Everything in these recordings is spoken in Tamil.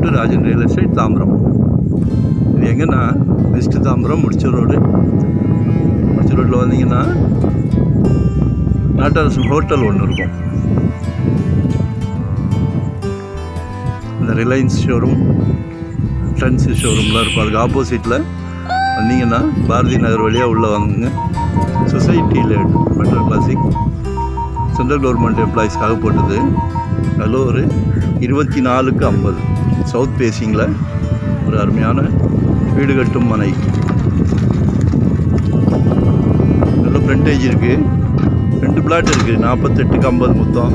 To Rajan real estate Tambaram. இது எங்கன்னா வெஸ்ட்டு தாம்பரம் முடிச்ச ரோடு. முடிச்ச ரோட்டில் வந்தீங்கன்னா நாட்டரசன் ஹோட்டல் ஒன்று இருக்கும். இந்த ரிலையன்ஸ் ஷோரூம், ட்ரெண்ட்ஸ் ஷோரூம்லாம் இருக்கும். அதுக்கு ஆப்போசிட்டில் வந்தீங்கன்னா பாரதி நகர் வழியாக உள்ளே வாங்குங்க. சொசைட்டியில் மெட்ரோ கிளாசிக் சென்ட்ரல் கவர்மெண்ட் எம்ப்ளாயீஸ்க்காக போட்டது. அதில் ஒரு 24/50 சவுத் பேசிங்கில் ஒரு அருமையான வீடு கட்டும் மனை. நல்ல ஃப்ரண்டேஜ் இருக்குது. 2 பிளாட் இருக்குது. 48/50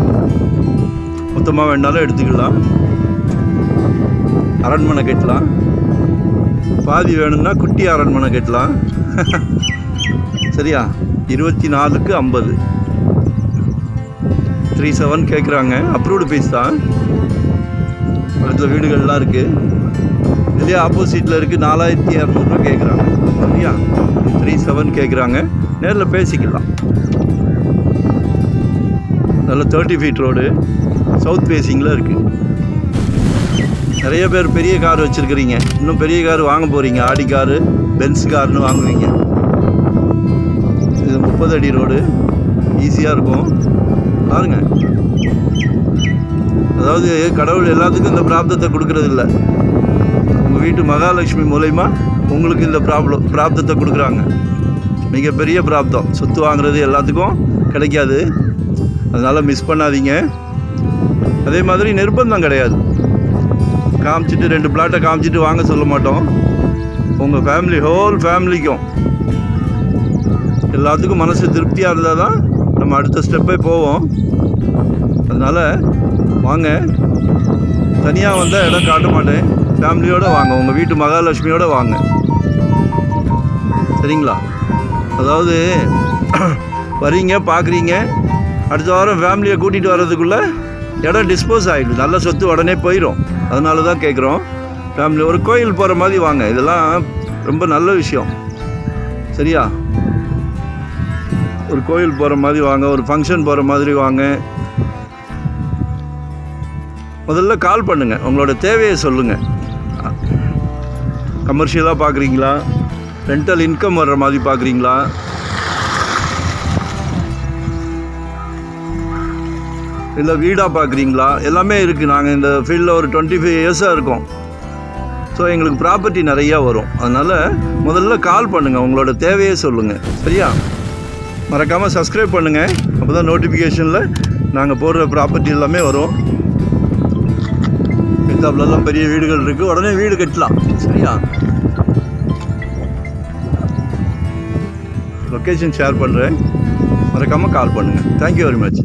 மொத்தமாக வேணாலும் எடுத்துக்கலாம். அரண்மனை கட்டலாம். பாதி வேணும்னா குட்டி அரண்மனை கட்டலாம். சரியா? 24/50 37 கேட்குறாங்க. அப்ரூவ்டு பீஸ் தான். பக்கத்தில் வீடுகள்லாம் இருக்குது. இதுலேயே ஆப்போசிட்டில் இருக்குது. 4200 கேட்குறாங்க. சரியா? 37 கேட்குறாங்க. நேரில் பேசிக்கலாம். நல்ல 30 ஃபீட் ரோடு, சவுத் ஃபேஸிங்கில் இருக்குது. நிறைய பேர் பெரிய கார் வச்சுருக்கிறீங்க. இன்னும் பெரிய கார் வாங்க போகிறீங்க. ஆடி காரு, பென்ஸ் கார்னு வாங்குவீங்க. இது 30 அடி ரோடு. ஈஸியாக இருக்கும். பாருங்க. அதாவது கடவுள் எல்லாத்துக்கும் இந்த பிராப்தத்தை கொடுக்கறதில்ல. உங்கள் வீட்டு மகாலட்சுமி மூலயமா உங்களுக்கு இந்த பிராப்தத்தை கொடுக்குறாங்க. மிகப்பெரிய பிராப்தம். சொத்து வாங்குறது எல்லாத்துக்கும் கிடைக்காது. அதனால் மிஸ் பண்ணாதீங்க. அதே மாதிரி நிர்பந்தம் கிடையாது. காமிச்சிட்டு 2 பிளாட்டை காமிச்சிட்டு வாங்க சொல்ல மாட்டோம். உங்கள் ஃபேமிலி, ஹோல் ஃபேமிலிக்கும் எல்லாத்துக்கும் மனசு திருப்தியாக இருந்தால் தான் நம்ம அடுத்த ஸ்டெப்பே போவோம். அதனால் வாங்க. தனியாக வந்தால் இடம் காட்ட மாட்டேன். ஃபேமிலியோடு வாங்க. உங்கள் வீட்டு மகாலட்சுமியோடு வாங்க. சரிங்களா? அதாவது வரீங்க, பார்க்குறீங்க, அடுத்த வாரம் ஃபேமிலியை கூட்டிகிட்டு வர்றதுக்குள்ளே இடம் டிஸ்போஸ் ஆகிடுது. நல்ல சொத்து உடனே போயிடும். அதனால தான் கேட்குறோம். ஃபேமிலி ஒரு கோயில் போகிற மாதிரி வாங்க. இதெல்லாம் ரொம்ப நல்ல விஷயம். சரியா? ஒரு கோயில் போகிற மாதிரி வாங்க. ஒரு ஃபங்க்ஷன் போகிற மாதிரி வாங்க. முதல்ல கால் பண்ணுங்கள். உங்களோட தேவையை சொல்லுங்கள். கமர்ஷியலாக பார்க்குறீங்களா? ரெண்டல் இன்கம் வர்ற மாதிரி பார்க்குறீங்களா? இல்லை வீடாக பார்க்குறீங்களா? எல்லாமே இருக்குது. நாங்கள் இந்த ஃபீல்டில் ஒரு 25 இயர்ஸாக இருக்கோம். ஸோ எங்களுக்கு ப்ராப்பர்ட்டி நிறையா வரும். அதனால் முதல்ல கால் பண்ணுங்கள். உங்களோட தேவையே சொல்லுங்கள். சரியா? மறக்காமல் சப்ஸ்கிரைப் பண்ணுங்கள். அப்போ தான் நோட்டிஃபிகேஷனில் நாங்கள் போடுற ப்ராப்பர்ட்டி எல்லாமே வரும். எக்ஸாம்பிளெல்லாம் பெரிய வீடுகள் இருக்குது. உடனே வீடு கட்டலாம். சரியா? லொக்கேஷன் ஷேர் பண்ணுறேன். மறக்காமல் கால் பண்ணுங்கள். Thank you very much.